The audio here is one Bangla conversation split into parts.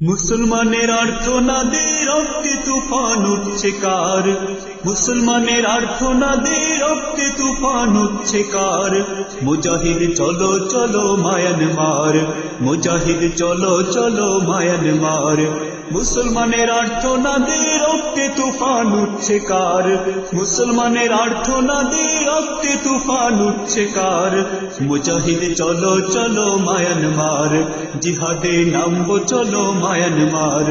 মুসলমানের আর্তনাদে রক্তে তুফান উঠছে কার, মুসলমানের আর্তনাদে রক্তে তুফান উঠছে কার। মুজাহিদ চলো চলো মায়ানমার, মুজাহিদ চলো চলো মায়ানমার। মুসলমানের আর্তনাদে রক্তে তুফান উঠছে কার, মুসলমানের আর্তনাদে রক্তে তুফান উঠছে কার। মুজাহিদ চলো চলো মায়ানমার, জিহাদে নামবো চলো মায়ানমার।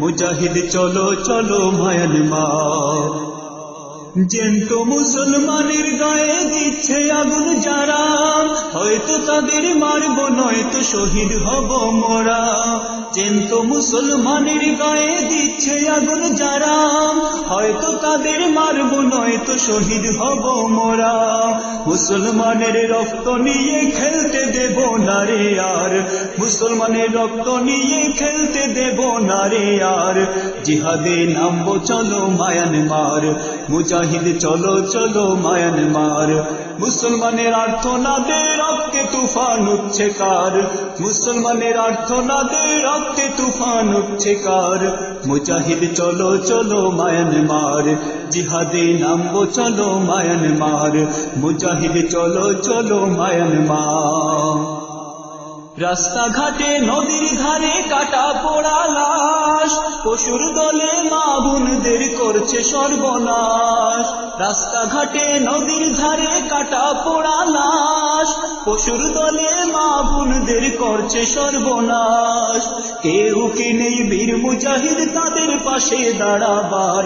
মুজাহিদ চলো চলো মায়ানমার। জ্যান্ত মুসলমানের গায়ে দিচ্ছে আগুন যারা, হয়তো তাদের মারব নয়তো শহীদ হব মোরা। জ্যান্ত মুসলমানের গায়ে দিচ্ছে আগুন যারা, হয়তো তাদের মারব নয়তো শহীদ হব মোরা। মুসলমানের রক্ত নিয়ে খেলতে দেব না রে আর, মুসলমানের রক্ত নিয়ে খেলতে দেব না রে আর। জিহাদে নামবো চলো মায়ানমার, মুজাহিদ চলো চলো মায়ানমার। মুসলমানের আর্তনাদে রক্তে তুফান উঠছে কার, মুসলমানের আর্তনাদে রক্তে তুফান উঠছে কার। মুজাহিদ চলো চলো মায়ানমার, জিহাদে নামবো চলো মায়ানমার। মুজাহিদ চলো চলো মায়ানমার। রাস্তাঘাটে নদীর ধারে কাটা পোড়া লাশ, পশুর দলে মা বোনদের করছে সর্বনাশ। রাস্তাঘাটে নদীর ধারে কাটা পোড়া লাশ, পশুর দলে মা বোনদের করছে সর্বনাশ। কেউ কি নেই বীর মুজাহিদ তাদের পাশে দাঁড়াবার,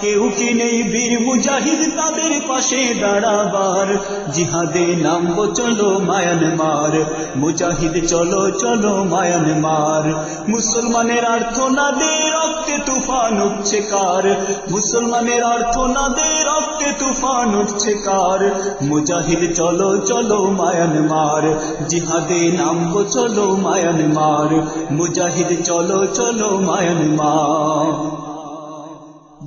কেউ কি নেই বীর মুজাহিদ তাদের পাশে দাঁড়াবার। জিহাদে নামবো চলো মায়ানমার, মুজাহিদ চলো চলো মায়ানমার। মুসলমানের আর্তনাদে রক্তে তুফান উঠছে কার, মুসলমানের আর্তনাদে রক্তে তুফান উঠছে কার। মুজাহিদ চলো চলো মায়ানমার, জিহাদে নামবো চলো মায়ানমার। মুজাহিদ চলো চলো মায়ানমার।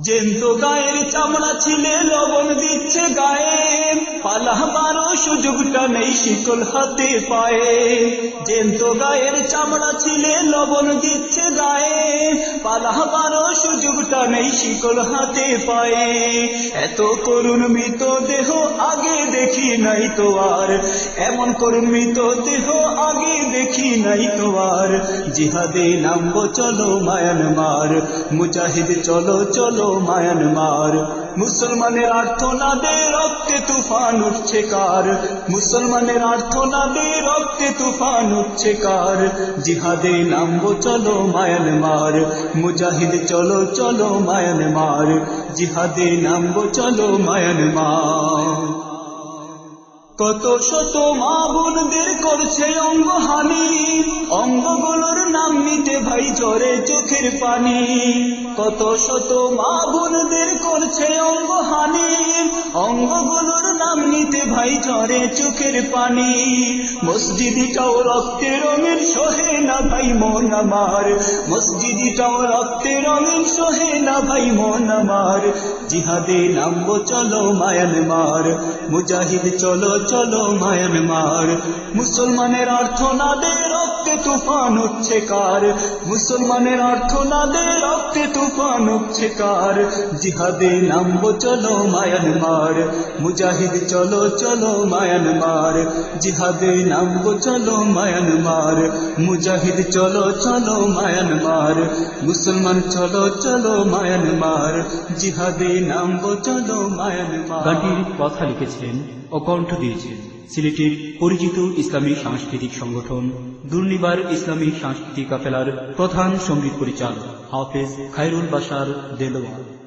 জ্যান্ত গায়ের চামড়া ছিলে লবণ দিচ্ছে গায়ে, পালাবারও সুযোগটা নেই শিকল হাতে পায়ে। জ্যান্ত গায়ের চামড়া ছিলে লবণ দিচ্ছে গায়ে, পালাবারও সুযোগটা নেই শিকল হাতে পায়ে। এত করুণ মৃত দেহ আগে দেখি নাই তো আর, এমন করুণ মৃত দেহ আগে দেখি নাই তো আর। জিহাদে নামবো চলো মায়ানমার, মুজাহিদ চলো চলো মায়ানমার। মুসলমানের আর্তনাদে রক্তে তুফান উঠছে কার, মুসলমানের আর্তনাদে রক্তে তুফান উঠছে কার। জিহাদে নামবো চলো মায়ানমার, মুজাহিদ চলো চলো মায়ানমার। জিহাদে নামবো চলো মায়ানমার। কত শত মা বোনদের করছে অঙ্গহানি, অঙ্গগুলোর নাম নিতে ভাই ঝরে চোখের পানি। কত শত মা বোনদের করছে অঙ্গহানি, অঙ্গগুলোর নাম নিতে ভাই ঝরে চোখের পানি। মসজিদটাও রক্তের রঙের সহে না ভাই মন আমার, মসজিদটাও রক্তের রঙের সহে না ভাই মন আমার। জিহাদে নামবো চলো মায়ানমার, মুজাহিদ চলো চলো মায়ানমার। মুসলমানের আর্তনাদে রক্তে তুফান উঠছে কার, মুসলমানের আর্তনাদে রক্তে তুফান উঠছে কার। জিহাদে নামবো চলো মায়ানমার, মুজাহিদ চলো চলো মায়ানমার। জিহাদে নামবো চলো মায়ানমার, মুজাহিদ চলো চলো মায়ানমার। মুসলমান চলো চলো মায়ানমার, জিহাদে নামবো চলো মায়ানমার। গানটির কথা লিখেছেন ও কণ্ঠ দিয়েছেন সিলেটের পরিচিত ইসলামী সাংস্কৃতিক সংগঠন দুর্নিবার ইসলামী সাংস্কৃতিক কাফেলার প্রধান সঙ্গীত পরিচালক হাফেজ খায়রুল বাশার দেলোয়ার।